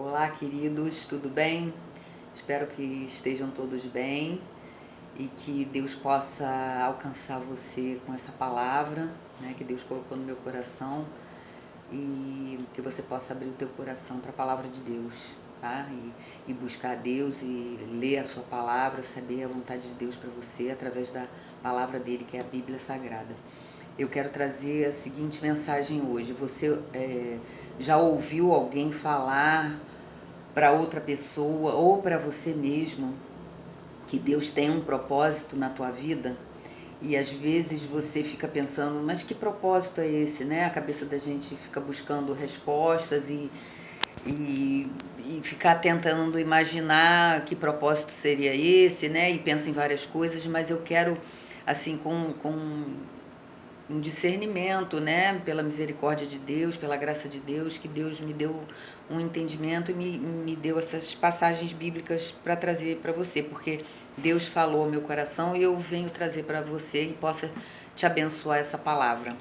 Olá, queridos, tudo bem? Espero que estejam todos bem e que Deus possa alcançar você com essa palavra, né, que Deus colocou no meu coração e que você possa abrir o teu coração para a palavra de Deus, tá? E buscar a Deus e ler a sua palavra, saber a vontade de Deus para você através da palavra dele, que é a Bíblia Sagrada. Eu quero trazer a seguinte mensagem hoje. Você já ouviu alguém falar para outra pessoa ou para você mesmo que Deus tem um propósito na tua vida? E às vezes você fica pensando, mas que propósito é esse, né? A cabeça da gente fica buscando respostas e ficar tentando imaginar que propósito seria esse, né? E pensa em várias coisas, mas eu quero, assim, com um discernimento, né? Pela misericórdia de Deus, pela graça de Deus, que Deus me deu um entendimento e me deu essas passagens bíblicas para trazer para você, porque Deus falou ao meu coração e eu venho trazer para você e possa te abençoar essa palavra.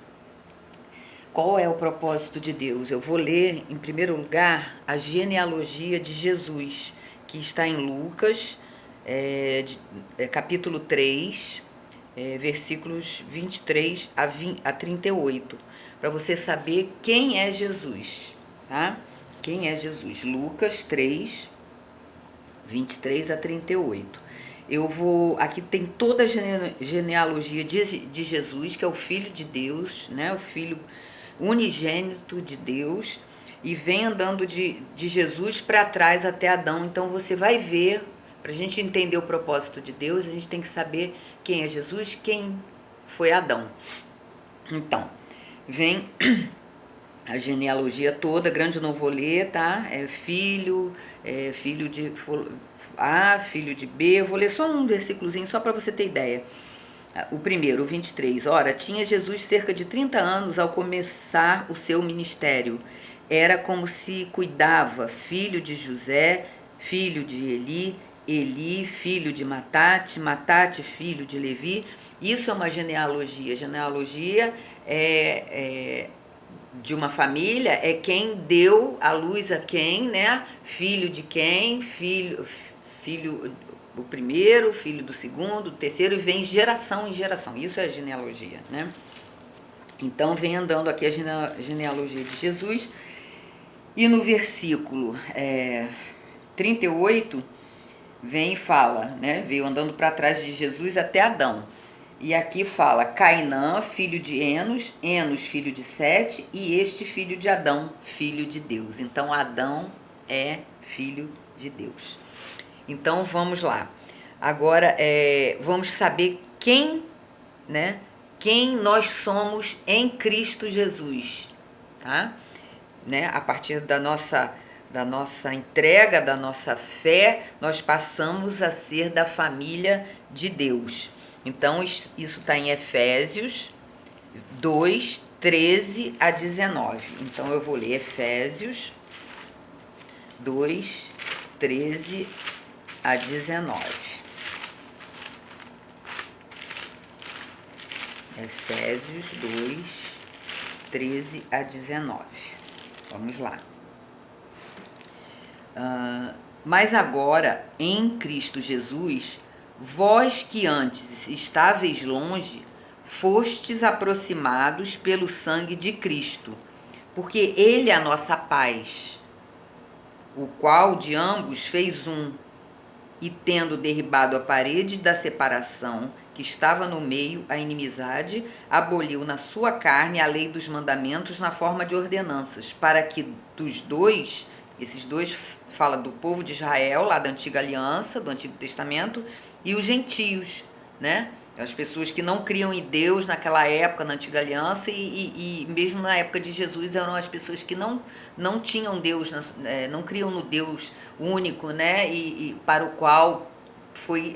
Qual é o propósito de Deus? Eu vou ler, em primeiro lugar, a genealogia de Jesus, que está em Lucas, capítulo 3, versículos 23 a 38, para você saber quem é Jesus, tá? Quem é Jesus? Lucas 3, 23 a 38. Aqui tem toda a genealogia de Jesus, que é o Filho de Deus, né? O Filho unigênito de Deus, e vem andando de Jesus para trás até Adão. Então você vai ver, para a gente entender o propósito de Deus, a gente tem que saber quem é Jesus, quem foi Adão. Então, vem a genealogia toda, grande eu não vou ler, tá? Filho de A, filho de B. Eu vou ler só um versículozinho, só para você ter ideia. O primeiro, o 23. Ora, tinha Jesus cerca de 30 anos ao começar o seu ministério. Era como se cuidava, filho de José, filho de Eli, Eli, filho de Matate, Matate, filho de Levi. Isso é uma genealogia. Genealogia é de uma família, é quem deu a luz a quem, né? Filho de quem, filho o primeiro, filho do segundo, do terceiro, e vem geração em geração. Isso é genealogia, né? Então vem andando aqui a genealogia de Jesus. E no versículo 38, vem e fala, né? Veio andando para trás de Jesus até Adão. E aqui fala Cainã, filho de Enos, Enos, filho de Sete, e este filho de Adão, filho de Deus. Então Adão é filho de Deus. Então vamos lá. Agora vamos saber quem, né? Quem nós somos em Cristo Jesus, tá? Né? A partir da nossa entrega, da nossa fé, nós passamos a ser da família de Deus. Então, isso está em Efésios 2, 13 a 19. Então, eu vou ler Efésios 2, 13 a 19. Efésios 2, 13 a 19. Vamos lá. Mas agora, em Cristo Jesus, vós que antes estáveis longe, fostes aproximados pelo sangue de Cristo, porque Ele é a nossa paz, o qual de ambos fez um, e tendo derribado a parede da separação que estava no meio, a inimizade, aboliu na sua carne a lei dos mandamentos na forma de ordenanças, para que dos dois, esses dois fala do povo de Israel, lá da antiga aliança, do Antigo Testamento, e os gentios, né? As pessoas que não criam em Deus naquela época, na antiga aliança, e mesmo na época de Jesus eram as pessoas que não tinham Deus, não criam no Deus único, né? E para o qual foi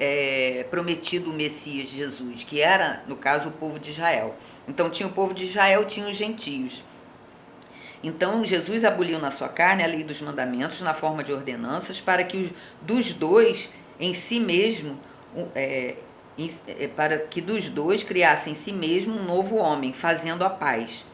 prometido o Messias Jesus, que era, no caso, o povo de Israel. Então tinha o povo de Israel, tinha os gentios. Então Jesus aboliu na sua carne a lei dos mandamentos na forma de ordenanças, para que dos dois em si mesmo, para que dos dois criasse em si mesmo um novo homem, fazendo a paz,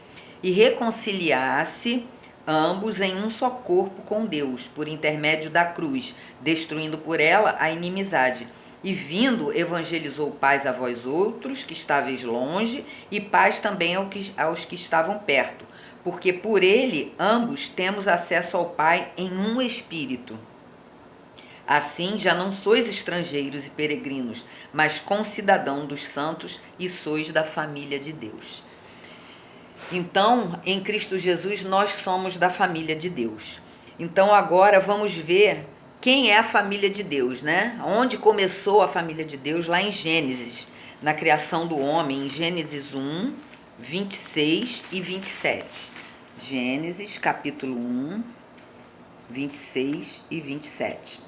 e reconciliasse ambos em um só corpo com Deus, por intermédio da cruz, destruindo por ela a inimizade. E vindo, evangelizou paz a vós outros, que estáveis longe, e paz também aos que estavam perto, porque por ele ambos temos acesso ao Pai em um Espírito. Assim já não sois estrangeiros e peregrinos, mas concidadãos dos santos e sois da família de Deus. Então, em Cristo Jesus, nós somos da família de Deus. Então, agora vamos ver quem é a família de Deus, né? Onde começou a família de Deus? Lá em Gênesis, na criação do homem, em Gênesis 1, 26 e 27. Gênesis, capítulo 1, 26 e 27.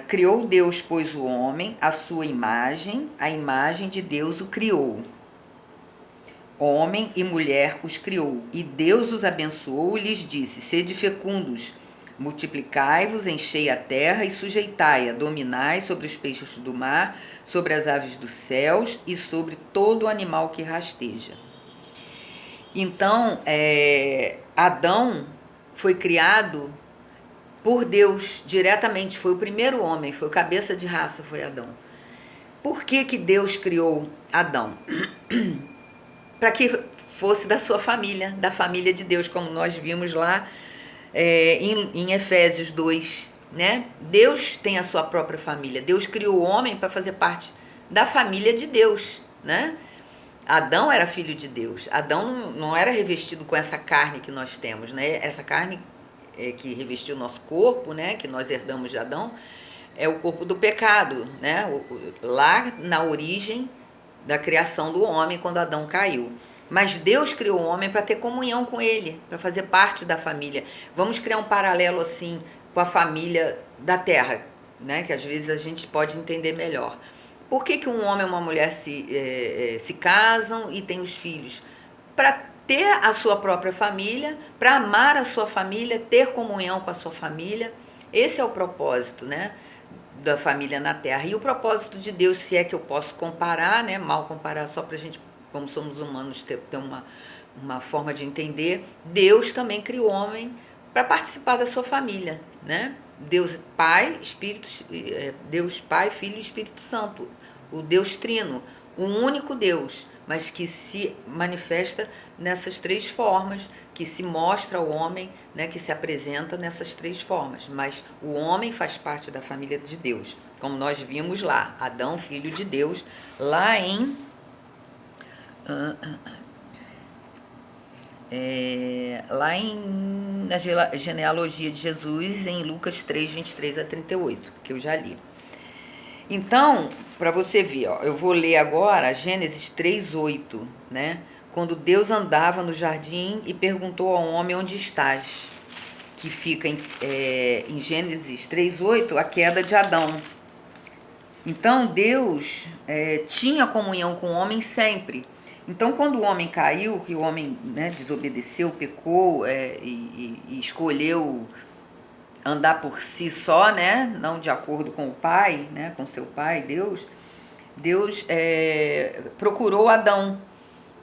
Criou Deus, pois, o homem, a sua imagem, a imagem de Deus o criou. Homem e mulher os criou, e Deus os abençoou e lhes disse: sede fecundos, multiplicai-vos, enchei a terra e sujeitai-a, dominai sobre os peixes do mar, sobre as aves dos céus e sobre todo o animal que rasteja. Então, Adão foi criado por Deus diretamente, foi o primeiro homem, foi o cabeça de raça, foi Adão. Por que Deus criou Adão? Para que fosse da sua família, da família de Deus, como nós vimos lá em Efésios 2, né? Deus tem a sua própria família. Deus criou o homem para fazer parte da família de Deus, né? Adão era filho de Deus. Adão não era revestido com essa carne que nós temos, né? Essa carne que revestiu o nosso corpo, né? Que nós herdamos de Adão, é o corpo do pecado, né? Lá na origem da criação do homem, quando Adão caiu. Mas Deus criou o homem para ter comunhão com ele, para fazer parte da família. Vamos criar um paralelo assim com a família da terra, né? Que às vezes a gente pode entender melhor. Por que um homem e uma mulher se casam e têm os filhos? Para ter a sua própria família, para amar a sua família, ter comunhão com a sua família. Esse é o propósito, né? Da família na terra. E o propósito de Deus, se é que eu posso comparar, né? Mal comparar, só para a gente, como somos humanos, ter uma forma de entender. Deus também criou o homem para participar da sua família, né? Deus Pai, Deus Pai, Filho e Espírito Santo, o Deus Trino, um único Deus, mas que se manifesta nessas três formas, que se mostra ao homem, né, que se apresenta nessas três formas. Mas o homem faz parte da família de Deus, como nós vimos lá, Adão, filho de Deus, lá em na genealogia de Jesus, em Lucas 3, 23 a 38, que eu já li. Então, para você ver, ó, eu vou ler agora Gênesis 3, 8, né? Quando Deus andava no jardim e perguntou ao homem: onde estás? Que fica em Gênesis 3, 8, a queda de Adão. Então, Deus tinha comunhão com o homem sempre. Então, quando o homem caiu, que o homem, né, desobedeceu, pecou e escolheu andar por si só, né, não de acordo com o pai, né, com seu pai, Deus procurou Adão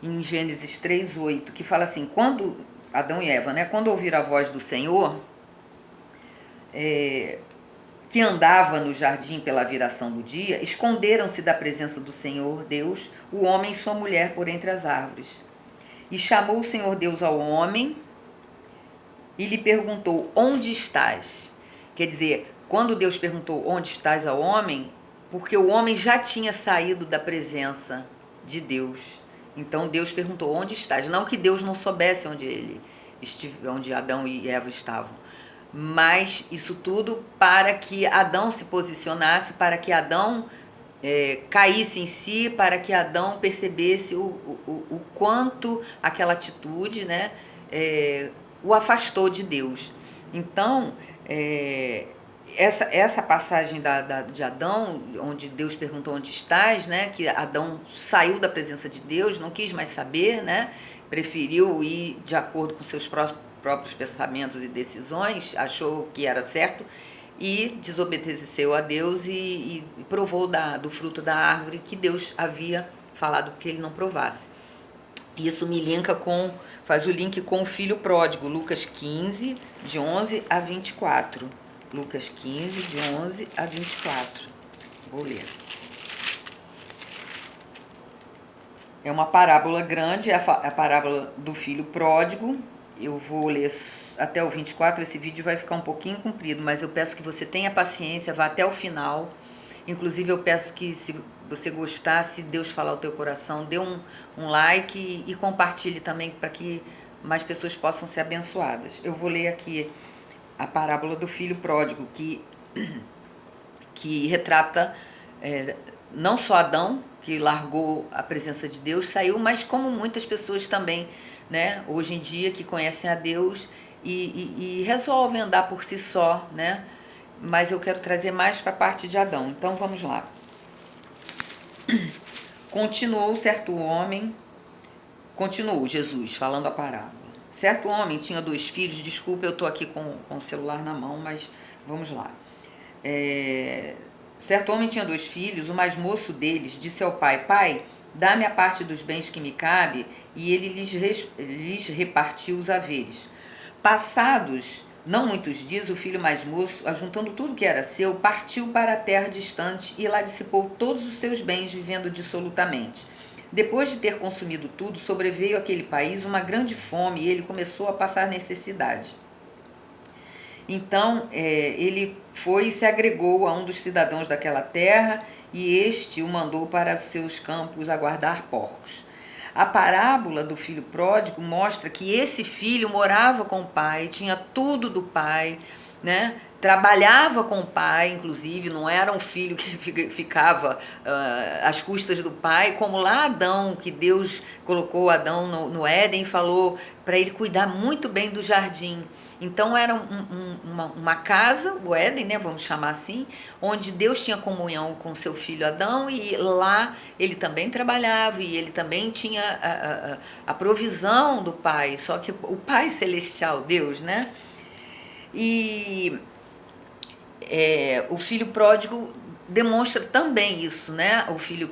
em Gênesis 3:8, que fala assim: quando Adão e Eva, né, quando ouviram a voz do Senhor, que andava no jardim pela viração do dia, esconderam-se da presença do Senhor Deus, o homem e sua mulher por entre as árvores. E chamou o Senhor Deus ao homem e lhe perguntou: onde estás? Quer dizer, quando Deus perguntou onde estás ao homem, porque o homem já tinha saído da presença de Deus. Então Deus perguntou: onde estás? Não que Deus não soubesse onde Adão e Eva estavam, mas isso tudo para que Adão se posicionasse, para que Adão caísse em si, para que Adão percebesse o quanto aquela atitude, né, o afastou de Deus. Então, essa passagem de Adão, onde Deus perguntou onde estás, né, que Adão saiu da presença de Deus, não quis mais saber, né, preferiu ir de acordo com seus próprios pensamentos e decisões, achou que era certo e desobedeceu a Deus e provou do fruto da árvore que Deus havia falado que ele não provasse. Isso me linka com faz o link com o filho pródigo, Lucas 15, de 11 a 24. Lucas 15, de 11 a 24. Vou ler. É uma parábola grande, é a parábola do filho pródigo. Eu vou ler até o 24, esse vídeo vai ficar um pouquinho comprido, mas eu peço que você tenha paciência, vá até o final. Inclusive eu peço que, se você gostar, se Deus falar o teu coração, dê um like e compartilhe também para que mais pessoas possam ser abençoadas. Eu vou ler aqui a parábola do filho pródigo, que retrata não só Adão, que largou a presença de Deus, saiu, mas como muitas pessoas também, né, hoje em dia, que conhecem a Deus e resolvem andar por si só, né? Mas eu quero trazer mais para a parte de Adão. Então vamos lá. Continuou Jesus falando a parábola. Certo homem tinha 2 filhos. Desculpa, eu estou aqui com o celular na mão, mas vamos lá. Certo homem tinha 2 filhos. O mais moço deles disse ao pai: Pai, dá-me a parte dos bens que me cabe. E ele lhes repartiu os haveres. Passados não muitos dias, o filho mais moço, ajuntando tudo que era seu, partiu para a terra distante e lá dissipou todos os seus bens, vivendo dissolutamente. Depois de ter consumido tudo, sobreveio àquele país uma grande fome e ele começou a passar necessidade. Então ele foi e se agregou a um dos cidadãos daquela terra, e este o mandou para os seus campos a guardar porcos. A parábola do filho pródigo mostra que esse filho morava com o pai, tinha tudo do pai, né? Trabalhava com o pai, inclusive, não era um filho que ficava às custas do pai, como lá Adão, que Deus colocou Adão no Éden e falou para ele cuidar muito bem do jardim. Então era uma casa, o Éden, né, vamos chamar assim, onde Deus tinha comunhão com seu filho Adão, e lá ele também trabalhava e ele também tinha a provisão do Pai, só que o Pai Celestial, Deus, né? E o filho pródigo demonstra também isso, né? O filho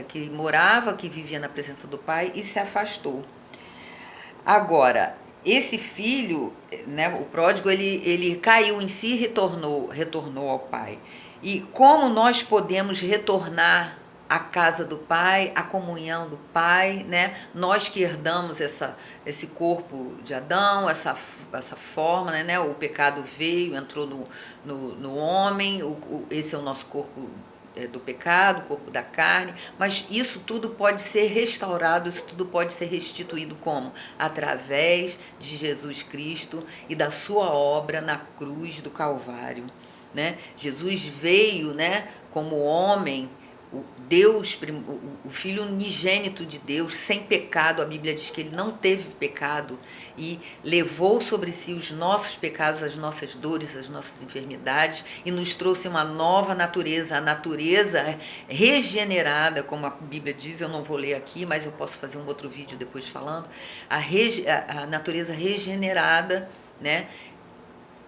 que morava, que vivia na presença do Pai e se afastou. Agora, esse filho, né, o pródigo, ele caiu em si e retornou ao pai. E como nós podemos retornar à casa do pai, à comunhão do pai, né? Nós que herdamos esse corpo de Adão, essa forma, né? O pecado veio, entrou no homem, esse é o nosso corpo do pecado, o corpo da carne, mas isso tudo pode ser restaurado, isso tudo pode ser restituído como? Através de Jesus Cristo e da sua obra na cruz do Calvário, né? Jesus veio, né, como homem, Deus, o Filho unigênito de Deus, sem pecado. A Bíblia diz que ele não teve pecado e levou sobre si os nossos pecados, as nossas dores, as nossas enfermidades, e nos trouxe uma nova natureza, a natureza regenerada, como a Bíblia diz. Eu não vou ler aqui, mas eu posso fazer um outro vídeo depois falando. A natureza regenerada, né,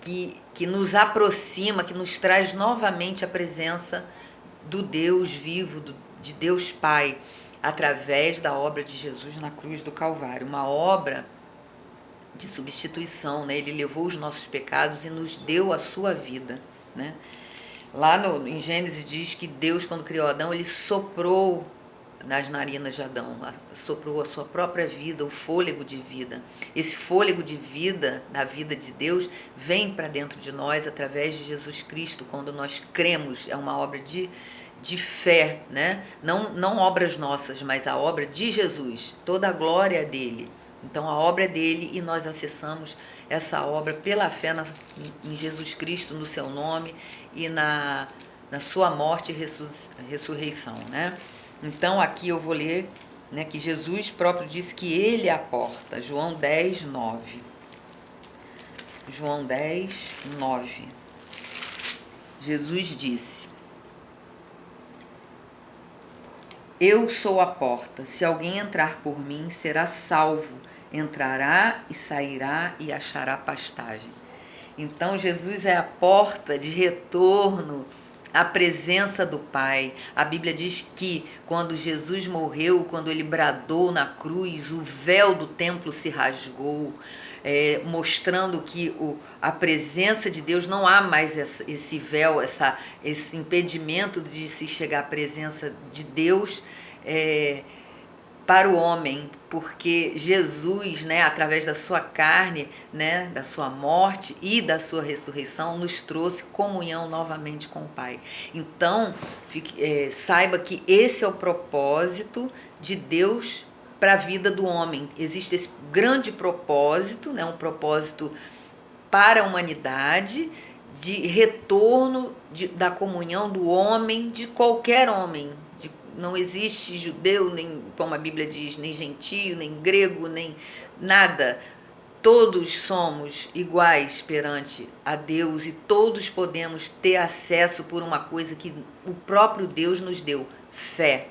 que nos aproxima, que nos traz novamente a presença do Deus vivo, de Deus Pai, através da obra de Jesus na cruz do Calvário, uma obra de substituição, né? Ele levou os nossos pecados e nos deu a sua vida, né? Lá em Gênesis diz que Deus, quando criou Adão, ele soprou nas narinas de Adão, soprou a sua própria vida, o fôlego de vida. Esse fôlego de vida, da vida de Deus, vem para dentro de nós através de Jesus Cristo, quando nós cremos. É uma obra de fé, né? Não obras nossas, mas a obra de Jesus, toda a glória é dele. Então a obra é dele e nós acessamos essa obra pela fé em Jesus Cristo, no seu nome e na sua morte e ressurreição, né? Então aqui eu vou ler, né, que Jesus próprio disse que ele é a porta. João 10, 9. João 10, 9. Jesus disse: Eu sou a porta. Se alguém entrar por mim, será salvo. Entrará e sairá e achará pastagem. Então Jesus é a porta de retorno a presença do Pai. A Bíblia diz que quando Jesus morreu, quando ele bradou na cruz, o véu do templo se rasgou, mostrando que a presença de Deus, não há mais esse véu, esse impedimento de se chegar à presença de Deus para o homem, porque Jesus, né, através da sua carne, né, da sua morte e da sua ressurreição, nos trouxe comunhão novamente com o Pai. Então, saiba que esse é o propósito de Deus para a vida do homem. Existe esse grande propósito, né, um propósito para a humanidade, de retorno da comunhão do homem, de qualquer homem. Não existe judeu, nem, como a Bíblia diz, nem gentio, nem grego, nem nada. Todos somos iguais perante a Deus e todos podemos ter acesso por uma coisa que o próprio Deus nos deu: fé.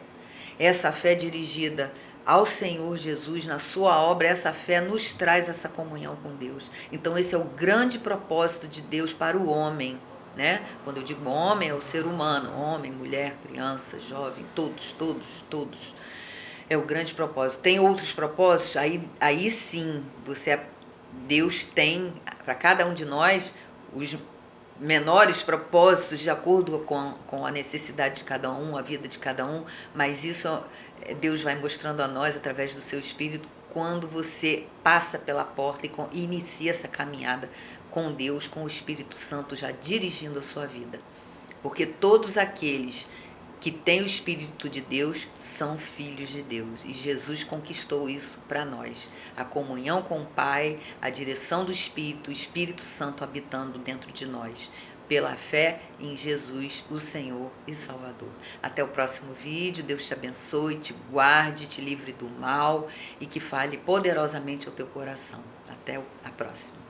Essa fé dirigida ao Senhor Jesus, na sua obra, essa fé nos traz essa comunhão com Deus. Então esse é o grande propósito de Deus para o homem, né? Quando eu digo homem, é o ser humano, homem, mulher, criança, jovem, todos. É o grande propósito. Tem outros propósitos? Aí sim, Deus tem para cada um de nós os menores propósitos de acordo com a necessidade de cada um, a vida de cada um, mas isso Deus vai mostrando a nós através do seu Espírito quando você passa pela porta e inicia essa caminhada com Deus, com o Espírito Santo já dirigindo a sua vida. Porque todos aqueles que têm o Espírito de Deus são filhos de Deus. E Jesus conquistou isso para nós. A comunhão com o Pai, a direção do Espírito, o Espírito Santo habitando dentro de nós. Pela fé em Jesus, o Senhor e Salvador. Até o próximo vídeo. Deus te abençoe, te guarde, te livre do mal e que fale poderosamente ao teu coração. Até a próxima.